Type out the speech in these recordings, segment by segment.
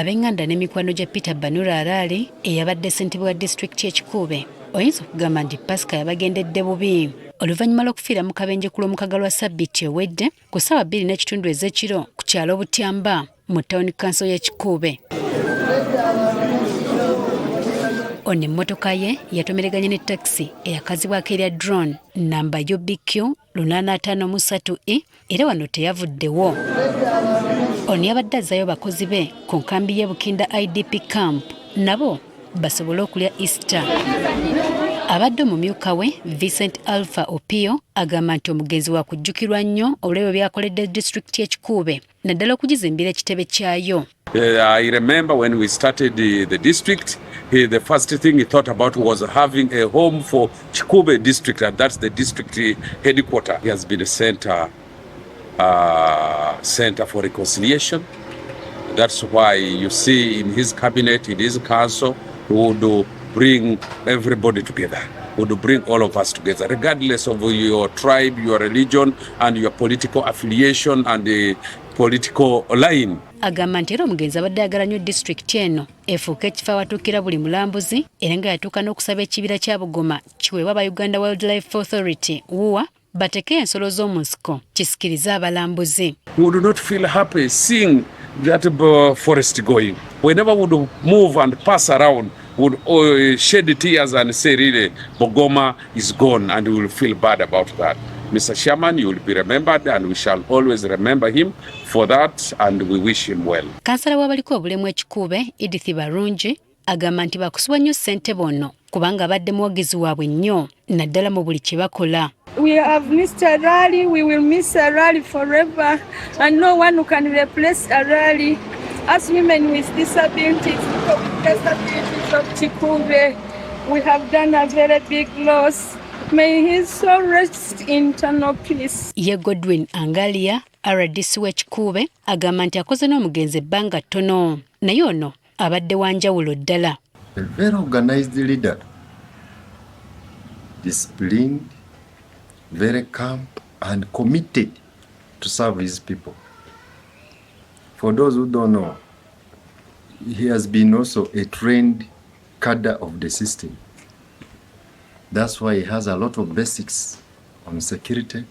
ab'enganda n'emikwano gya Peter Banura Araali eyabadde ssentebe wa disitulikiti y'e Kikuube oyinza okugamba nti Pasika yabagendedde bubi oluvanyma lw'okufiira mu kabenje ku lw'omukaaga lwa ssabbiiti ewedde ku ssaawa 2:30 ez'ekiro ku kyalo Butyamba mu tawuni kanso y'e Kikuube. Ono emmotoka ye yatomeraganye ne takisi eyakazibwako erya drone namba UBQ 853E era wano teyavuddewo. Ono yabadde azzayo bakozi be ku nkambi y'e Bukinda IDP camp nabo basobole okulya Easter. Abadde omumyuka we Vincent Alpha Opio agamba nti omugenzi wa kujjukirwa nnyo olw'ebyo byakoledde disitulikiti y'e Kikuube naddala okugizimbira ekitebe kyayo. I remember when we started the district, the first thing he thought about was having a home for Kikuube district, and that's the district headquarter. He has been a center for reconciliation. That's why you see in his cabinet, in his council, he would bring everybody together. Would bring all of us together, regardless of your tribe, your religion, and your political affiliation and the political line. Agamba nti era omugenzi abadde ayagala nnyo disitulikiti eno efuuke ekifo awatuukira buli mulambuzi era nga yatuuka n'okusaba ekibira kya Bugoma kiweebwa aba Uganda Wildlife Authority WUA bateeke ensolo z'omu nsiko kisikirize abalambuzi. We would not feel happy seeing that forest going. Whenever we would move and pass around, would shed tears and say, really, Bugoma is gone, and we will feel bad about that. Mr. Chairman, you will be remembered, and we shall always remember him for that, and we wish him well. Kansala w'abaliko obulemu e Kikuube, Edith Barungi, agamba nti bakusubwa nnyo Ssentebe ono kubanga abadde muwagizi waabwe nnyo naddala mu buli kye bakola. We have missed Araali, we will miss Araali forever, and no one who can replace Araali. As women with disabilities, people with disabilities of Kikuube, we have done a very big loss. May his soul rest in eternal peace. Ye Godwin Angalia, RDC w'e Kikuube, agamba nti akoze n'omugenzi ebbanga ttono. Naye ono abadde wa njawulo ddala. A very organized leader, disciplined, very calm and committed to serve his people. For those who don't know, he has been also a trained cadre of the system. That's why he has a lot of basics on security.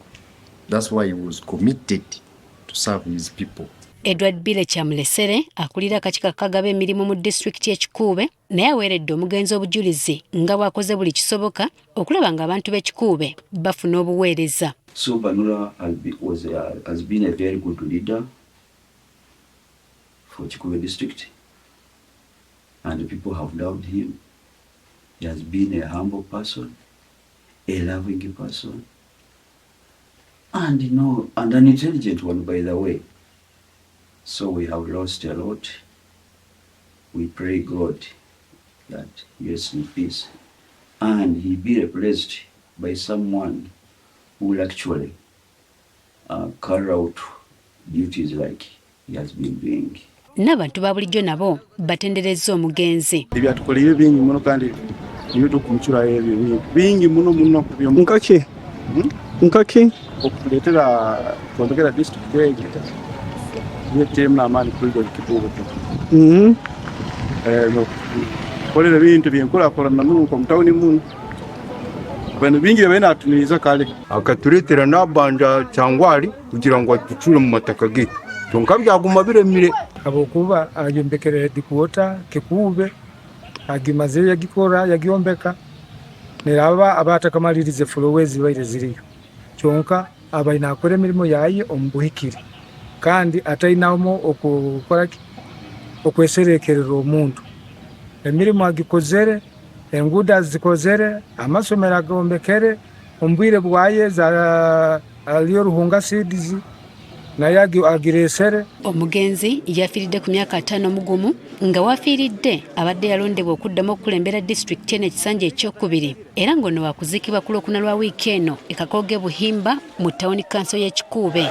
That's why he was committed to serve his people. Edward Bile Chamlesere akulira akakiiko kagaba emirimu mu disitulikiti y'e Kikuube naye aweeredde omugenzi obujulizi nga bw'akoze buli kisoboka okulaba nga abantu b'e Kikuube bafuna obuweereza. So Banura has been a very good leader for Kikuube district, and people have loved him. He has been a humble person, a loving person, and and an intelligent one, by the way. So we have lost a lot. We pray God that he rests in peace, and he be replaced by someone who will actually carry out duties like he has been doing. N'abantu ba bulijjo nabo batendereza omugenzi. Ebyatukoleye bingi muno kandi nibitukumuchura ebyo bingi muno nkaki okutuleetera twongera district egi yetemu n'amaani kuligo Kikuube. Kolera ebintu byenkulaakulana nuko mu tawuni muno bintu bingi bye binatuniriza kale akatuleetera n'abanja kyangwali kugira ngo atucure mu mataka ge kyonka byaguma biremire abokuba ayombekera headquarter Kikuube agimaze yagikora yagyombeka neraba abatakamalirize followers baire ziriyo kyonka abaina akora emirimo yaye omubuhikiri kandi atainamo okukora okweserekerera omuntu emirimo agikozere enguda zikozere amasomero agombekere ombwire bwaye za aliyo ruhunga seeds naye agiresere. Omugenzi yafiiridde ku myaka 5 mugumu nga wafiiridde abadde yalondebwa okuddamu okukulembera disitulikiti eno ekisanja ekyokubiri era ng'ono wakuzikibwa ku Lwokuna lwa wiiki eno e Kakooge Buhimba mu tawuni kanso y'e Kikuube.